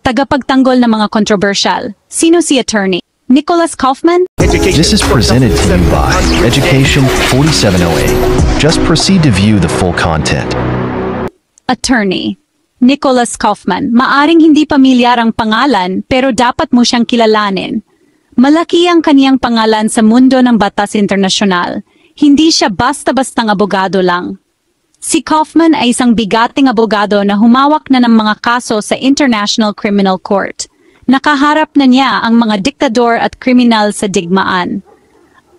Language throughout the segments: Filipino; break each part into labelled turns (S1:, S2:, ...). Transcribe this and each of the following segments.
S1: tagapagtanggol ng mga controversial. Sino si attorney? Nicholas Kaufman?
S2: This is presented to you by Education 4708. Just proceed to view the full content.
S1: Attorney Nicholas Kaufman. Maaring hindi pamilyar ang pangalan pero dapat mo siyang kilalanin. Malaki ang kaniyang pangalan sa mundo ng batas internasyonal. Hindi siya basta-bastang abogado lang. Si Kaufman ay isang bigating abogado na humawak na ng mga kaso sa International Criminal Court. Nakaharap na niya ang mga diktador at kriminal sa digmaan.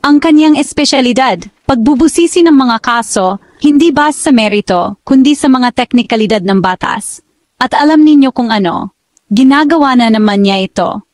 S1: Ang kanyang espesyalidad, pagbubusisi ng mga kaso, hindi base sa merito, kundi sa mga teknikalidad ng batas. At alam ninyo kung ano, ginagawa na naman niya ito.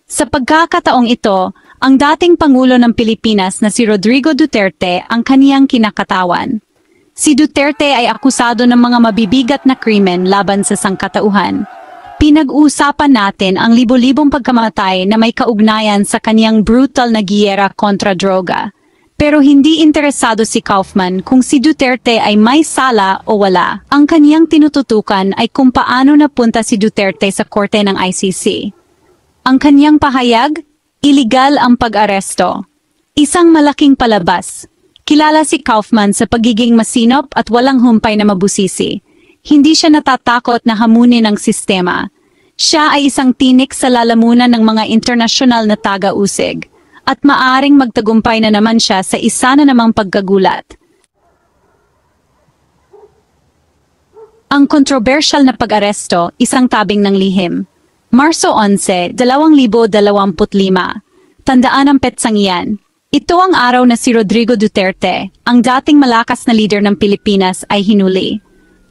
S1: Sa pagkakataong ito, ang dating Pangulo ng Pilipinas na si Rodrigo Duterte ang kaniyang kinakatawan. Si Duterte ay akusado ng mga mabibigat na krimen laban sa sangkatauhan. Pinag-uusapan natin ang libo-libong pagkamatay na may kaugnayan sa kaniyang brutal na giyera kontra droga. Pero hindi interesado si Kaufman kung si Duterte ay may sala o wala. Ang kaniyang tinututukan ay kung paano napunta si Duterte sa korte ng ICC. Ang kaniyang pahayag, iligal ang pag-aresto. Isang malaking palabas. Kilala si Kaufman sa pagiging masinop at walang humpay na mabusisi. Hindi siya natatakot na hamunin ang sistema. Siya ay isang tinik sa lalamunan ng mga internasyonal na taga-usig. At maaring magtagumpay na naman siya sa isa na namang pagkagulat. Ang kontrobersyal na pag-aresto, isang tabing ng lihim. Marso 11, 2025. Tandaan ang petsang iyan. Ito ang araw na si Rodrigo Duterte, ang dating malakas na leader ng Pilipinas, ay hinuli.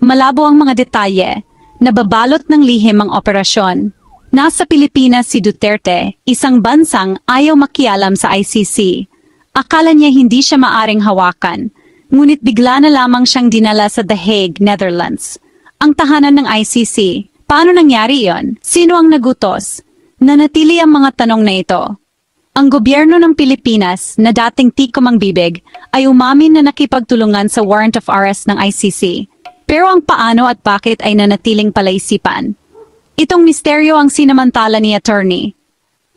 S1: Malabo ang mga detalye, nababalot ng lihim ang operasyon. Nasa Pilipinas si Duterte, isang bansang ayaw makialam sa ICC. Akala niya hindi siya maaring hawakan, ngunit bigla na lamang siyang dinala sa The Hague, Netherlands. Ang tahanan ng ICC, paano nangyari yon? Sino ang nagutos? Nanatili ang mga tanong na ito. Ang gobyerno ng Pilipinas, na dating tikom ang bibig, ay umamin na nakipagtulungan sa warrant of arrest ng ICC. Pero ang paano at bakit ay nanatiling palaisipan. Itong misteryo ang sinamantala ni Attorney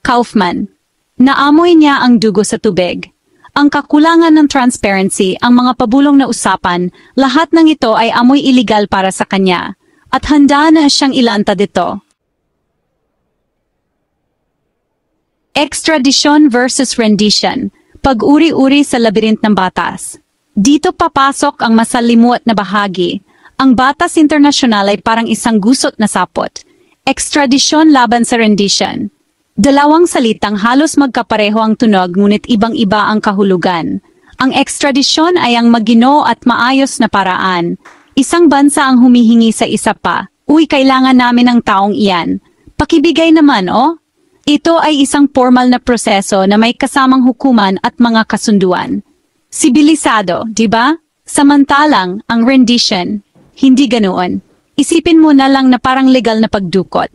S1: Kaufman. Naamoy niya ang dugo sa tubig. Ang kakulangan ng transparency, ang mga pabulong na usapan, lahat ng ito ay amoy iligal para sa kanya. At handa na siyang ilantad ito. Extradition versus rendition. Pag-uri-uri sa labirint ng batas. Dito papasok ang masalimuot na bahagi. Ang batas internasyonal ay parang isang gusot na sapot. Extradition laban sa rendition. Dalawang salitang halos magkapareho ang tunog ngunit ibang-iba ang kahulugan. Ang extradition ay ang maginoo at maayos na paraan. Isang bansa ang humihingi sa isa pa. Uy, kailangan namin ng taong iyan. Pakibigay naman, oh. Ito ay isang formal na proseso na may kasamang hukuman at mga kasunduan. Sibilisado, di ba? Samantalang, ang rendition, hindi ganoon. Isipin mo na lang na parang legal na pagdukot.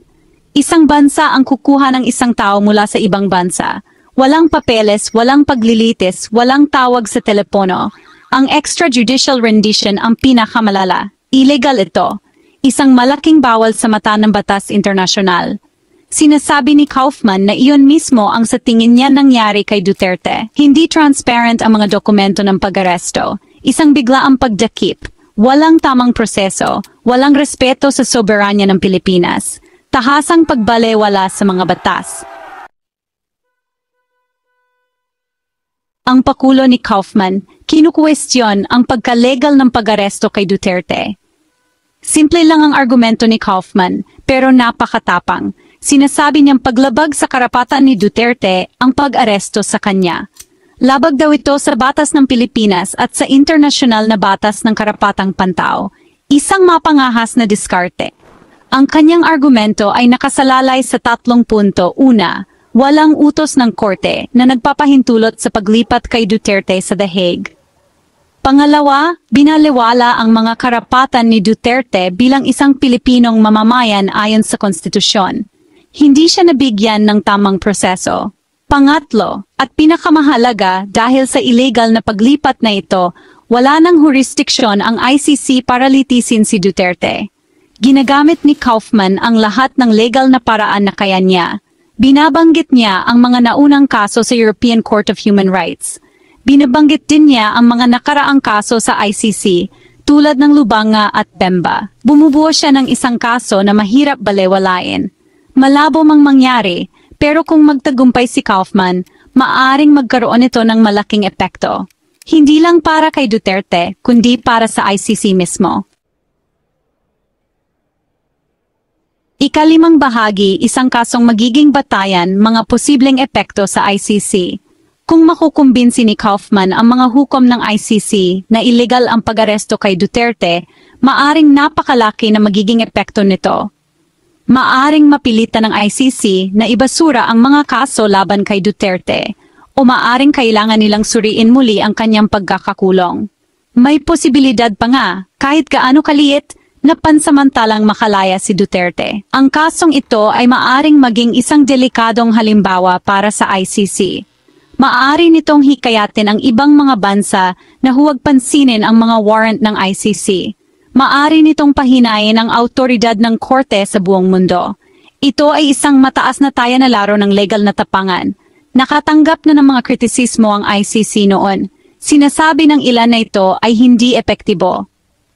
S1: Isang bansa ang kukuha ng isang tao mula sa ibang bansa. Walang papeles, walang paglilitis, walang tawag sa telepono. Ang extrajudicial rendition ang pinakamalala. Illegal ito. Isang malaking bawal sa mata ng batas internasyonal. Sinasabi ni Kaufman na iyon mismo ang sa tingin niya nangyari kay Duterte. Hindi transparent ang mga dokumento ng pag-aresto. Isang biglaang pagdakip. Walang tamang proseso. Walang respeto sa soberanya ng Pilipinas. Tahasang pagbalewala sa mga batas. Ang pakulo ni Kaufman, kinukwestiyon ang pagka-legal ng pag-aresto kay Duterte. Simple lang ang argumento ni Kaufman, pero napakatapang. Sinasabi niyang paglabag sa karapatan ni Duterte ang pag-aresto sa kanya. Labag daw ito sa batas ng Pilipinas at sa internasyonal na batas ng karapatang pantao. Isang mapangahas na diskarte. Ang kanyang argumento ay nakasalalay sa 3 punto. Una, walang utos ng korte na nagpapahintulot sa paglipat kay Duterte sa The Hague. Pangalawa, binaliwala ang mga karapatan ni Duterte bilang isang Pilipinong mamamayan ayon sa konstitusyon. Hindi siya nabigyan ng tamang proseso. Pangatlo, at pinakamahalaga dahil sa illegal na paglipat na ito, wala nang jurisdiksyon ang ICC para litisin si Duterte. Ginagamit ni Kaufman ang lahat ng legal na paraan na kaya niya. Binabanggit niya ang mga naunang kaso sa European Court of Human Rights. Binabanggit din niya ang mga nakaraang kaso sa ICC, tulad ng Lubanga at Bemba. Bumubuo siya ng isang kaso na mahirap balewalain. Malabo mang mangyari, pero kung magtagumpay si Kaufman, maaring magkaroon ito ng malaking epekto. Hindi lang para kay Duterte, kundi para sa ICC mismo. Ikalimang bahagi, isang kasong magiging batayan, mga posibleng epekto sa ICC. Kung makukumbinsi ni Kaufman ang mga hukom ng ICC na illegal ang pag-aresto kay Duterte, maaring napakalaki na magiging epekto nito. Maaring mapilitan ng ICC na ibasura ang mga kaso laban kay Duterte, o maaring kailangan nilang suriin muli ang kanyang pagkakakulong. May posibilidad pa nga, kahit gaano kaliit, na pansamantalang makalaya si Duterte. Ang kasong ito ay maaring maging isang delikadong halimbawa para sa ICC. Maaari nitong hikayatin ang ibang mga bansa na huwag pansinin ang mga warrant ng ICC. Maaari nitong pahinayin ang autoridad ng korte sa buong mundo. Ito ay isang mataas na taya na laro ng legal na tapangan. Nakatanggap na ng mga kritisismo ang ICC noon. Sinasabi ng ilan na ito ay hindi epektibo.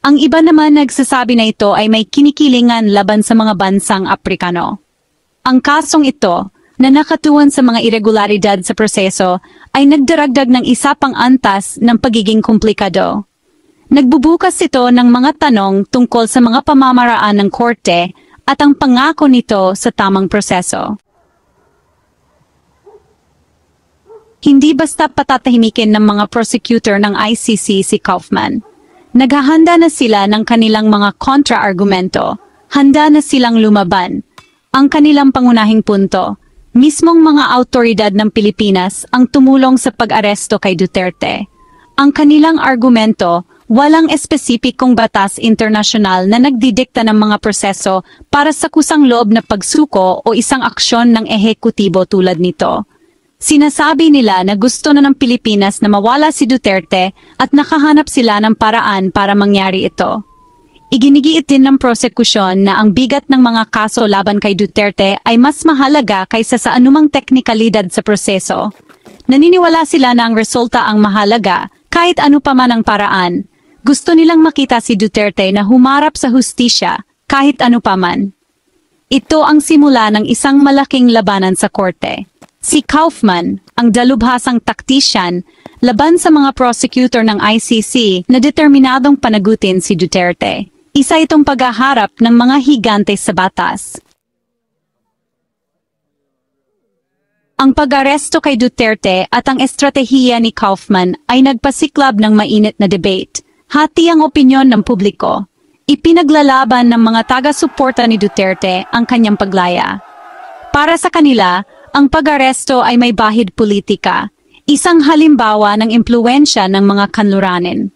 S1: Ang iba naman nagsasabi na ito ay may kinikilingan laban sa mga bansang Aprikano. Ang kasong ito, na nakatuon sa mga irregularidad sa proseso, ay nagdaragdag ng isa pang antas ng pagiging komplikado. Nagbubukas ito ng mga tanong tungkol sa mga pamamaraan ng korte at ang pangako nito sa tamang proseso. Hindi basta patatahimikin ng mga prosecutor ng ICC si Kaufman. Naghahanda na sila ng kanilang mga kontra-argumento. Handa na silang lumaban. Ang kanilang pangunahing punto, mismong mga autoridad ng Pilipinas ang tumulong sa pag-aresto kay Duterte. Ang kanilang argumento, walang espesipikong batas internasyonal na nagdidikta ng mga proseso para sa kusang loob na pagsuko o isang aksyon ng ehekutibo tulad nito. Sinasabi nila na gusto na ng Pilipinas na mawala si Duterte at nakahanap sila ng paraan para mangyari ito. Iginigiit din ng prosekusyon na ang bigat ng mga kaso laban kay Duterte ay mas mahalaga kaysa sa anumang teknikalidad sa proseso. Naniniwala sila na ang resulta ang mahalaga kahit ano pa man ang paraan. Gusto nilang makita si Duterte na humarap sa hustisya kahit ano pa man. Ito ang simula ng isang malaking labanan sa korte. Si Kaufman, ang dalubhasang taktisyan, laban sa mga prosecutor ng ICC na determinadong panagutin si Duterte. Isa itong paghaharap ng mga higante sa batas. Ang pag-aresto kay Duterte at ang estratehiya ni Kaufman ay nagpasiklab ng mainit na debate. Hati ang opinyon ng publiko. Ipinaglalaban ng mga taga-suporta ni Duterte ang kanyang paglaya. Para sa kanila, ang pag-aresto ay may bahid politika, isang halimbawa ng impluwensya ng mga kanluranin.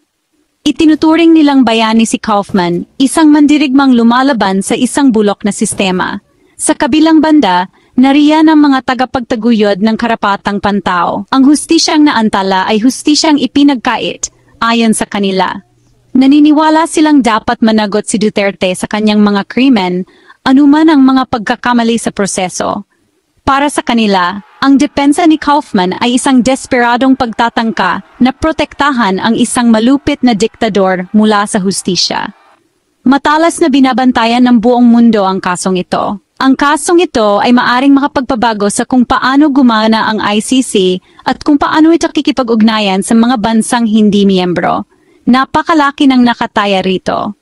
S1: Itinuturing nilang bayani si Kaufman, isang mandirigmang lumalaban sa isang bulok na sistema. Sa kabilang banda, nariyan ang mga tagapagtaguyod ng karapatang pantao. Ang hustisyang naantala ay hustisyang ipinagkait, ayon sa kanila. Naniniwala silang dapat managot si Duterte sa kanyang mga krimen, anuman ang mga pagkakamali sa proseso. Para sa kanila, ang depensa ni Kaufman ay isang desperadong pagtatangka na protektahan ang isang malupit na diktador mula sa hustisya. Matalas na binabantayan ng buong mundo ang kasong ito. Ang kasong ito ay maaring makapagpabago sa kung paano gumana ang ICC at kung paano ito kikipag-ugnayan sa mga bansang hindi miyembro. Napakalaki ng nakataya rito.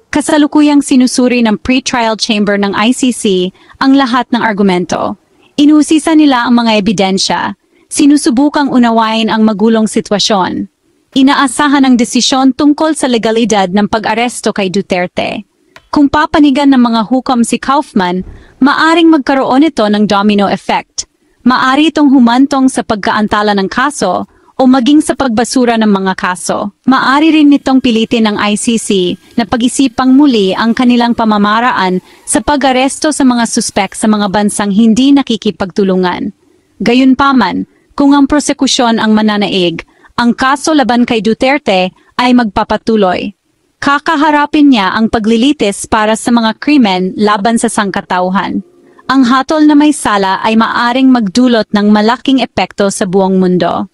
S1: Kasalukuyang sinusuri ng pre-trial chamber ng ICC ang lahat ng argumento. Inusisa nila ang mga ebidensya. Sinusubukang unawain ang magulong sitwasyon. Inaasahan ang desisyon tungkol sa legalidad ng pag-aresto kay Duterte. Kung papanigan ng mga hukom si Kaufman, maaring magkaroon ito ng domino effect. Maari itong humantong sa pagkaantala ng kaso o maging sa pagbasura ng mga kaso. Maari rin nitong pilitin ng ICC na pag-isipang muli ang kanilang pamamaraan sa pag-aresto sa mga suspek sa mga bansang hindi nakikipagtulungan. Gayunpaman, kung ang prosekusyon ang mananaig, ang kaso laban kay Duterte ay magpapatuloy. Kakaharapin niya ang paglilitis para sa mga krimen laban sa sangkatauhan. Ang hatol na may sala ay maaring magdulot ng malaking epekto sa buong mundo.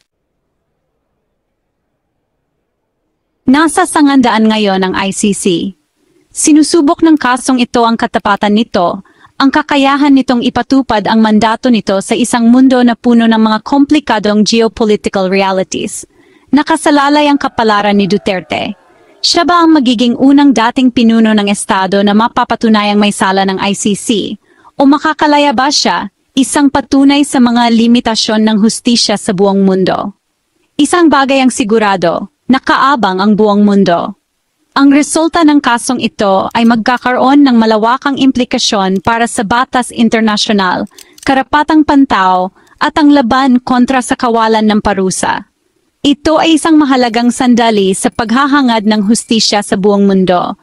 S1: Nasa sangandaan ngayon ang ICC. Sinusubok ng kasong ito ang katapatan nito, ang kakayahan nitong ipatupad ang mandato nito sa isang mundo na puno ng mga komplikadong geopolitical realities. Nakasalalay ang kapalaran ni Duterte. Siya ba ang magiging unang dating pinuno ng Estado na mapapatunayang may sala ng ICC? O makakalaya ba siya, isang patunay sa mga limitasyon ng hustisya sa buong mundo? Isang bagay ang sigurado, nakaabang ang buong mundo. Ang resulta ng kasong ito ay magkakaroon ng malawakang implikasyon para sa batas internasyonal, karapatang pantao, at ang laban kontra sa kawalan ng parusa. Ito ay isang mahalagang sandali sa paghahangad ng hustisya sa buong mundo.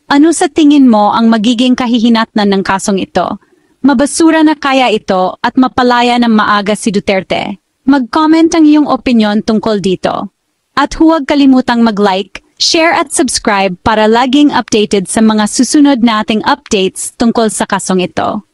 S1: Ano sa tingin mo ang magiging kahihinatnan ng kasong ito? Mabasura na kaya ito at mapalaya ng maaga si Duterte? Mag-comment ang iyong opinyon tungkol dito. At huwag kalimutang mag-like, share at subscribe para laging updated sa mga susunod nating updates tungkol sa kasong ito.